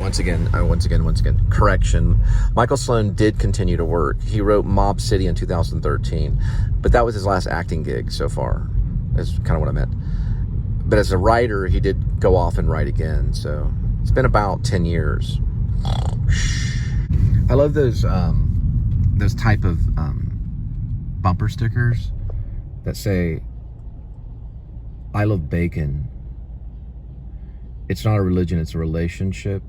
once again, correction. Michael Sloan did continue to work. He wrote Mob City in 2013, but that was his last acting gig so far. That's kind of what I meant. But as a writer, he did go off and write again. So it's been about 10 years. I love those type of bumper stickers that say, "I love bacon. It's not a religion, it's a relationship,"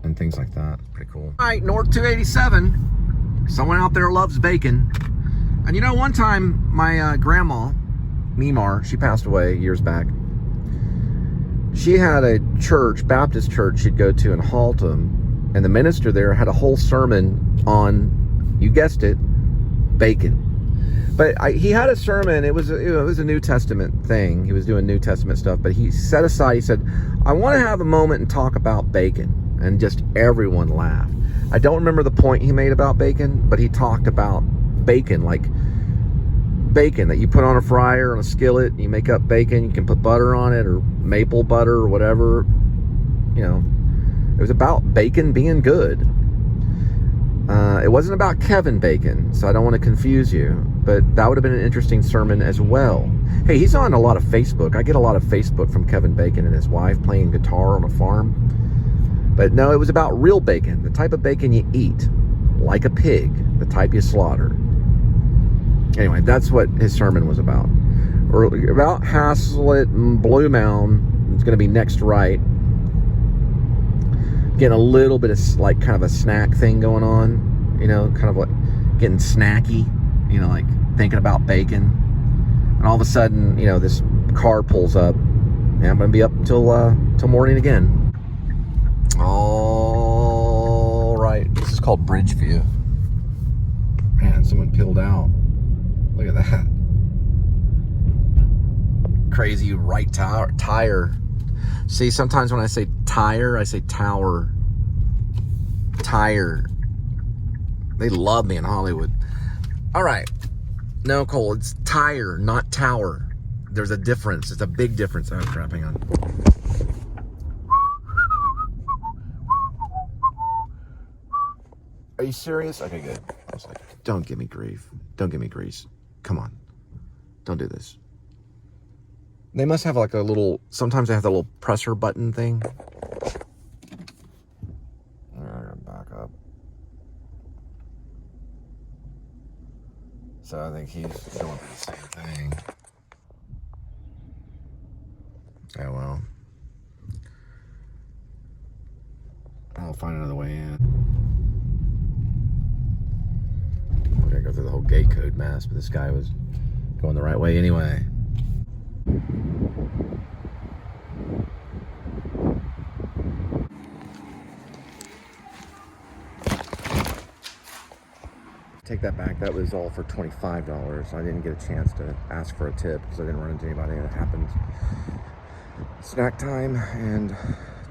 and things like that. Pretty cool. All right, North 287. Someone out there loves bacon. And you know, one time my grandma, Mimar, she passed away years back. She had a church, Baptist church, she'd go to in Haltom, and the minister there had a whole sermon on, you guessed it, bacon. But he had a sermon. It was a New Testament thing. He was doing New Testament stuff. But he set aside, he said, "I want to have a moment and talk about bacon." And just everyone laughed. I don't remember the point he made about bacon, but he talked about bacon, like bacon that you put on a fryer, on a skillet, and you make up bacon. You can put butter on it, or maple butter, or whatever. You know, it was about bacon being good. It wasn't about Kevin Bacon, so I don't want to confuse you, but that would have been an interesting sermon as well. Hey, he's on a lot of Facebook. I get a lot of Facebook from Kevin Bacon and his wife playing guitar on a farm. But no, it was about real bacon, the type of bacon you eat, like a pig, the type you slaughter. Anyway, that's what his sermon was about. Or about Haslet and Blue Mound. It's going to be next right. Getting a little bit of like kind of a snack thing going on, you know, kind of like getting snacky, you know, like thinking about bacon. And all of a sudden, you know, this car pulls up, and I'm going to be up till morning again. All right, this is called Bridgeview. Man, someone peeled out. Look at that. Crazy right tire. See, sometimes when I say tire, I say tower. Tire. They love me in Hollywood. All right. No, Cole, it's tire, not tower. There's a difference. It's a big difference. Oh, crap, hang on. Are you serious? Okay, good. I was like, don't give me grief. Don't give me grease. Come on. Don't do this. They must have like a little, sometimes they have that little presser button thing. I'm gonna back up. So I think he's going for the same thing. Oh well. I'll find another way in. We're gonna go through the whole gate code mess, but this guy was going the right way anyway. Take that back. That was all for $25. I didn't get a chance to ask for a tip because I didn't run into anybody. That happened. Snack time and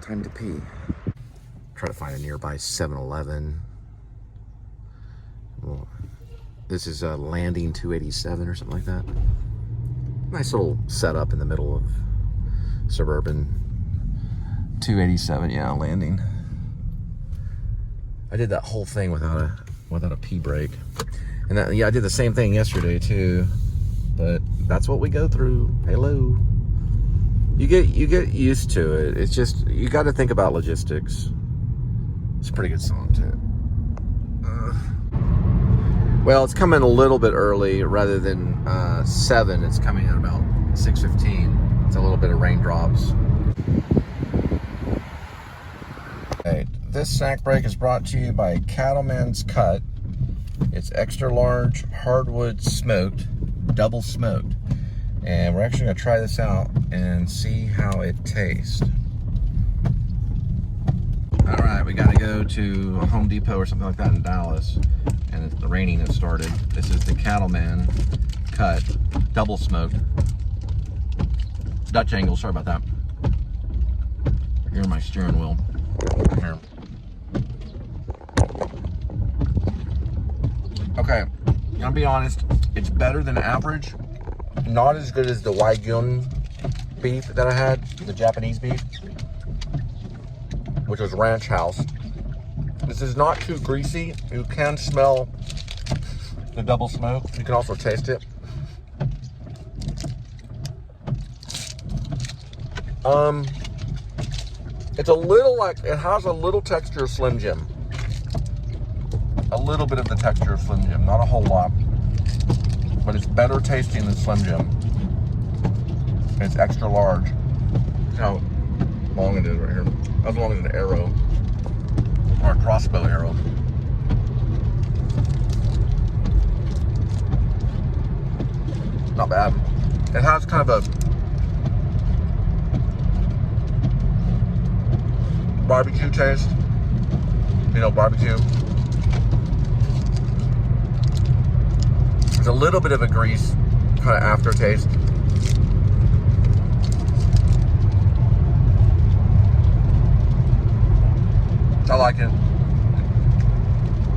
time to pee. Try to find a nearby 7-Eleven. Well, this is a Landing 287 or something like that. Nice little setup in the middle of suburban 287. Yeah, Landing. I did that whole thing without a pee break, and that, yeah, I did the same thing yesterday too. But that's what we go through. Hello. You get used to it. It's just you got to think about logistics. It's a pretty good song too. Well, it's coming a little bit early rather than 7. It's coming at about 6:15. It's a little bit of raindrops. Okay, this snack break is brought to you by Cattleman's Cut. It's extra large hardwood smoked, double smoked. And we're actually going to try this out and see how it tastes. All right, we got to go to a Home Depot or something like that in Dallas. And it's raining has started. This is the Cattleman Cut, double smoked. Dutch angle, sorry about that. Here's my steering wheel. Here. Okay, I'll be honest, it's better than average. Not as good as the Wagyu beef that I had, the Japanese beef. which was Ranch House. This is not too greasy. You can smell the double smoke. You can also taste it. It's a little like, it has a little texture of Slim Jim. A little bit of the texture of Slim Jim, not a whole lot. But it's better tasting than Slim Jim. And it's extra large. Look how long it is right here. As long as an arrow. Or a crossbow arrow. Not bad. It has kind of a barbecue taste. You know, barbecue. There's a little bit of a grease kind of aftertaste. I like it.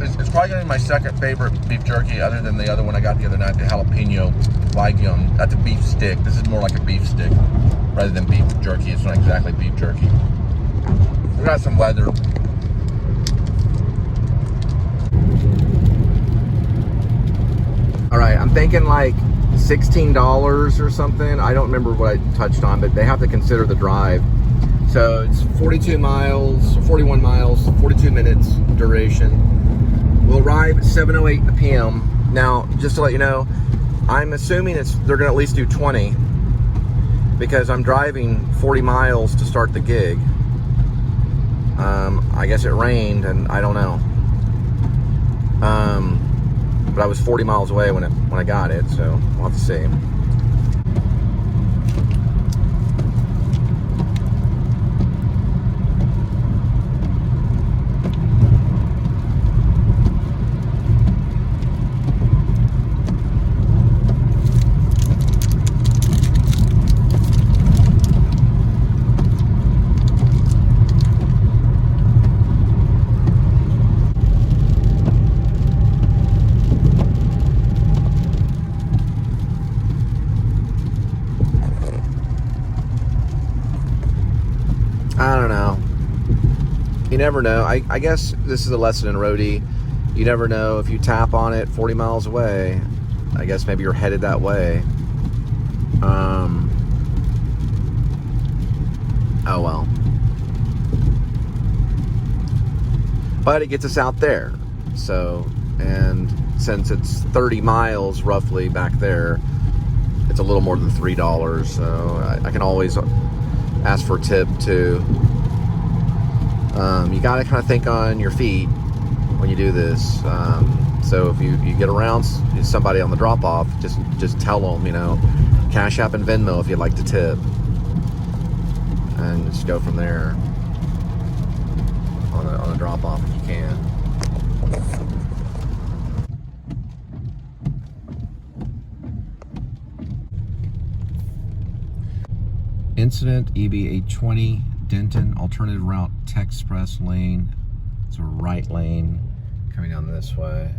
It's probably going to be my second favorite beef jerky, other than the other one I got the other night, the jalapeno legume. That's a beef stick. This is more like a beef stick rather than beef jerky. It's not exactly beef jerky. We got some weather. All right, I'm thinking like $16 or something. I don't remember what I touched on, but they have to consider the drive. So it's 42 miles, 41 miles, 42 minutes duration. We'll arrive at 7:08 p.m. Now, just to let you know, I'm assuming they're gonna at least do 20 because I'm driving 40 miles to start the gig. I guess it rained and I don't know. But I was 40 miles away when I got it, so we'll have to see. I don't know. You never know. I guess this is a lesson in roadie. You never know if you tap on it 40 miles away. I guess maybe you're headed that way. Oh well. But it gets us out there. So, and since it's 30 miles roughly back there, it's a little more than $3. So I can always ask for a tip too. You got to kind of think on your feet when you do this. So if you get around somebody on the drop-off, just tell them, you know, Cash App and Venmo if you'd like to tip, and just go from there on a drop-off if you can. Incident EB820 Denton, alternative route Tech Express lane. It's a right lane coming down this way.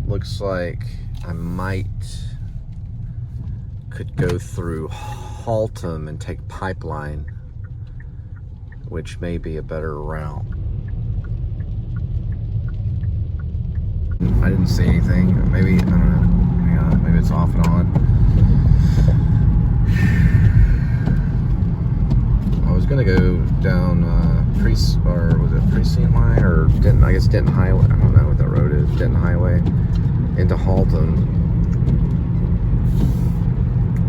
Looks like I could go through Haltom and take Pipeline, which may be a better route. I didn't see anything. Maybe, I don't know. Hang on, maybe it's off and on. I was gonna go down Precinct Line or Denton? I guess Denton Highway. I don't know what that road is. Denton Highway into Haltom.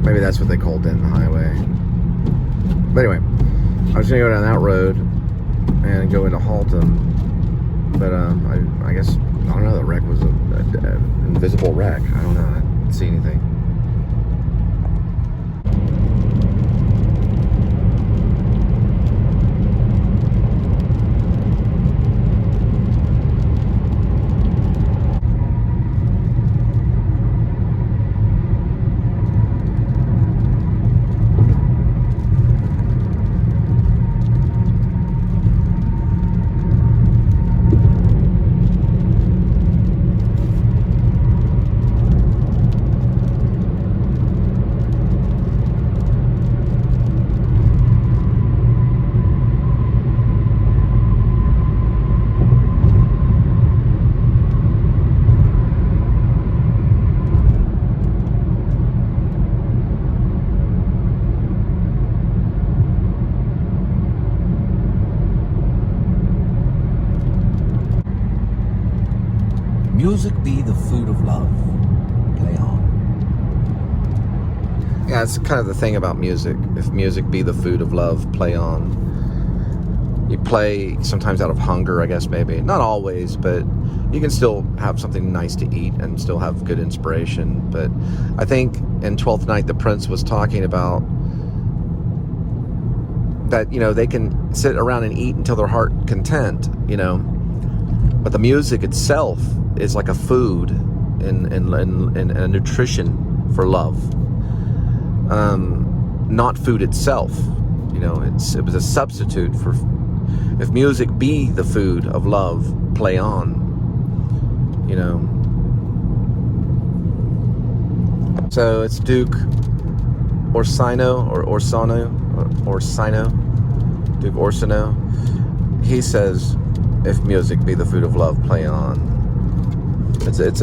Maybe that's what they call Denton Highway. But anyway, I was gonna go down that road and go into Haltom. But I guess I don't know. The wreck was an invisible wreck. I don't know. I didn't see anything. music be the food of love, play on. Yeah, it's kind of the thing about music. If music be the food of love, play on. You play sometimes out of hunger, I guess, maybe. Not always, but you can still have something nice to eat and still have good inspiration. But I think in 12th Night, the Prince was talking about that, you know, they can sit around and eat until their heart content, you know. But the music itself is like a food and a nutrition for love. Not food itself. You know, it was a substitute for... If music be the food of love, play on. You know. So it's Duke Orsino or Orsano or Sino, Duke Orsino. He says, "If music be the food of love, play on." It's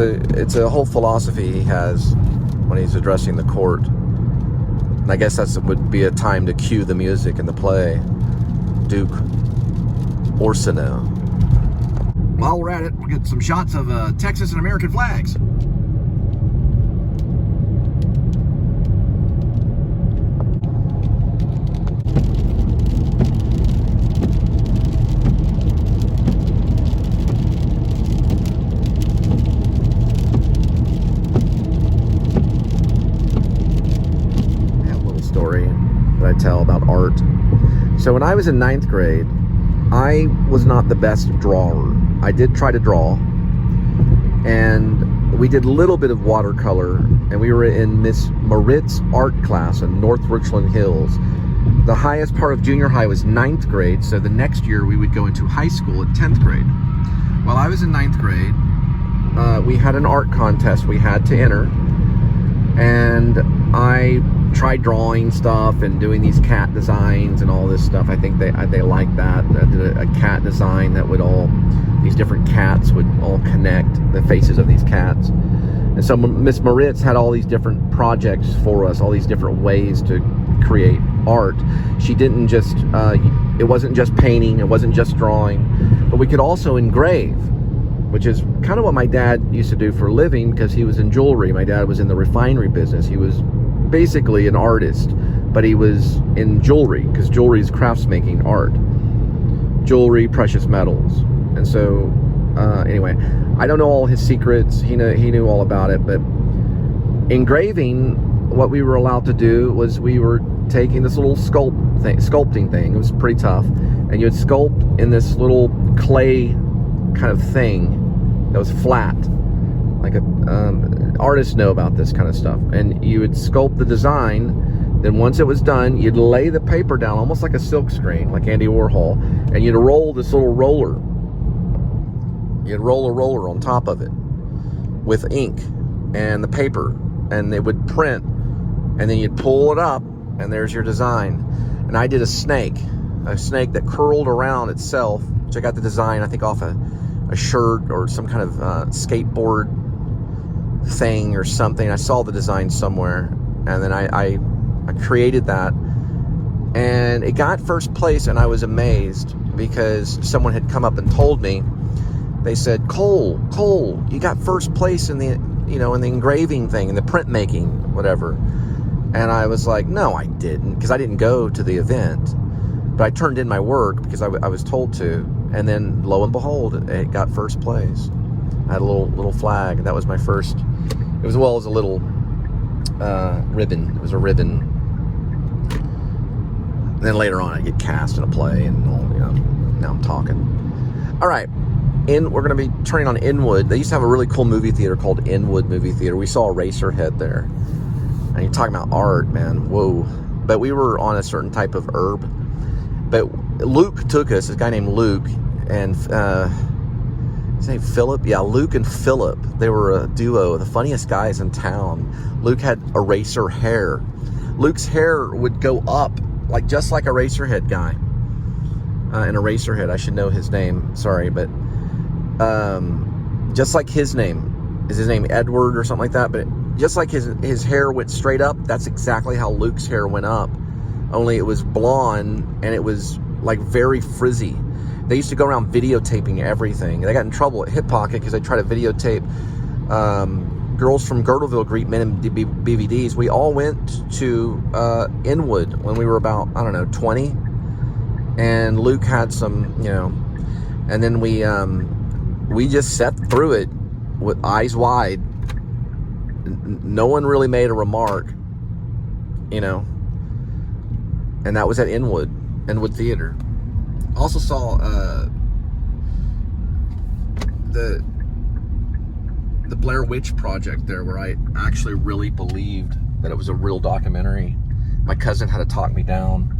a whole philosophy he has when he's addressing the court. And I guess that would be a time to cue the music in the play. Duke Orsino. While we're at it, we'll get some shots of Texas and American flags. I have a little story that I tell about art. So when I was in 9th grade, I was not the best drawer. I did try to draw, and we did a little bit of watercolor, and we were in Miss Moritz art class in North Richland Hills. The highest part of junior high was 9th grade, so the next year we would go into high school at 10th grade. While I was in 9th grade, we had an art contest we had to enter, and I tried drawing stuff and doing these cat designs and all this stuff. I think they liked that. I did a cat design that would these different cats would all connect, the faces of these cats. And so Miss Moritz had all these different projects for us, all these different ways to create art. She didn't just, it wasn't just painting, it wasn't just drawing, but we could also engrave, which is kind of what my dad used to do for a living because he was in jewelry. My dad was in the refinery business. He was basically an artist, but he was in jewelry because jewelry is craftsmaking art. Jewelry, precious metals. And so, anyway, I don't know all his secrets. He knew all about it, but engraving, what we were allowed to do was we were taking this little sculpting thing. It was pretty tough. And you would sculpt in this little clay kind of thing that was flat. Like artists know about this kind of stuff. And you would sculpt the design. Then once it was done, you'd lay the paper down almost like a silk screen, like Andy Warhol, and you'd roll this little roller. You'd roll a roller on top of it with ink and the paper, and it would print, and then you'd pull it up, and there's your design. And I did a snake that curled around itself, which I got the design, I think, off a shirt or some kind of skateboard thing or something. I saw the design somewhere, and then I created that, and it got first place, and I was amazed because someone had come up and told me. They said, Cole, you got first place in the, in the engraving thing, in the printmaking, whatever. And I was like, no, I didn't, because I didn't go to the event, but I turned in my work because I was told to. And then lo and behold, it got first place. I had a little flag, and that was my first. It was a little ribbon. It was a ribbon. And then later on, I get cast in a play, and now I'm talking. All right. We're going to be turning on Inwood. They used to have a really cool movie theater called Inwood Movie Theater. We saw Eraserhead there. And you're talking about art, man. Whoa. But we were on a certain type of herb. But Luke took us, this guy named Luke, and his name Philip? Yeah, Luke and Philip. They were a duo, the funniest guys in town. Luke had eraser hair. Luke's hair would go up, just like a Eraserhead guy. An Eraserhead, I should know his name. Sorry, but just like his name. Is his name Edward or something like that? But just like his hair went straight up, that's exactly how Luke's hair went up. Only it was blonde, and it was like very frizzy. They used to go around videotaping everything. They got in trouble at Hip Pocket because they tried to videotape Girls from Girdleville Greet Men in BVDs. We all went to Inwood when we were about, I don't know, 20. And Luke had some, you know, and then we just sat through it with eyes wide. No one really made a remark, you know. And that was at Inwood Theater. Also saw the Blair Witch Project there, where I actually really believed that it was a real documentary. My cousin had to talk me down.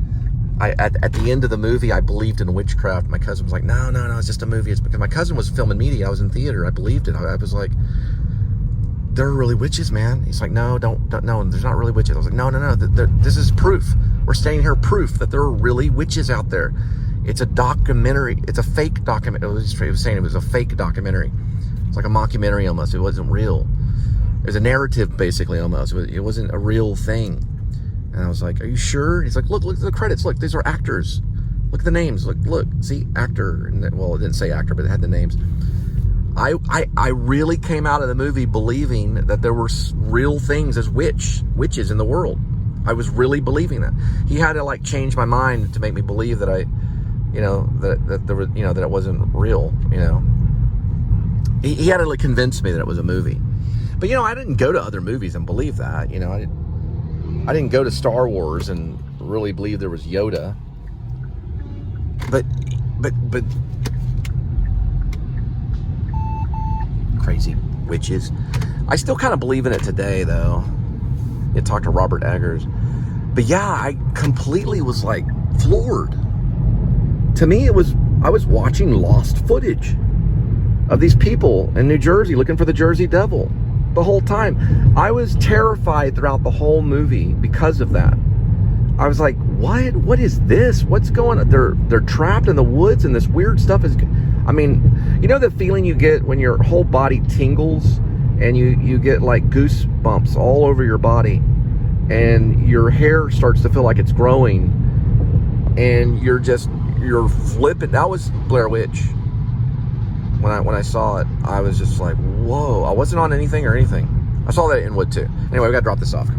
At the end of the movie, I believed in witchcraft. My cousin was like, no, it's just a movie. It's because my cousin was filming media. I was in theater. I believed it. I was like, there are really witches, man. He's like, no, don't, no, there's not really witches. I was like, no, this is proof. We're staying here, proof that there are really witches out there. It's a documentary. It's a fake documentary. He was saying it was a fake documentary. It's like a mockumentary almost. It wasn't real. It was a narrative, basically, almost. It wasn't a real thing. And I was like, are you sure? He's like, look at the credits. Look, these are actors. Look at the names. Look, see, actor. And then, well, it didn't say actor, but it had the names. I really came out of the movie believing that there were real things as witches in the world. I was really believing that. He had to like change my mind to make me believe that that there was, that it wasn't real. He had to like convince me that it was a movie. But I didn't go to other movies and believe that. I didn't go to Star Wars and really believe there was Yoda. But crazy witches. I still kind of believe in it today, though. You talk to Robert Eggers. But yeah, I completely was like floored. To me, I was watching lost footage of these people in New Jersey looking for the Jersey Devil the whole time. I was terrified throughout the whole movie because of that. I was like, what is this? What's going on? They're trapped in the woods and this weird stuff is, the feeling you get when your whole body tingles and you get like goosebumps all over your body and your hair starts to feel like it's growing and you're flipping. That was Blair Witch. When I saw it, I was just like, whoa. I wasn't on anything or anything. I saw that in Inwood too. Anyway, we got to drop this off.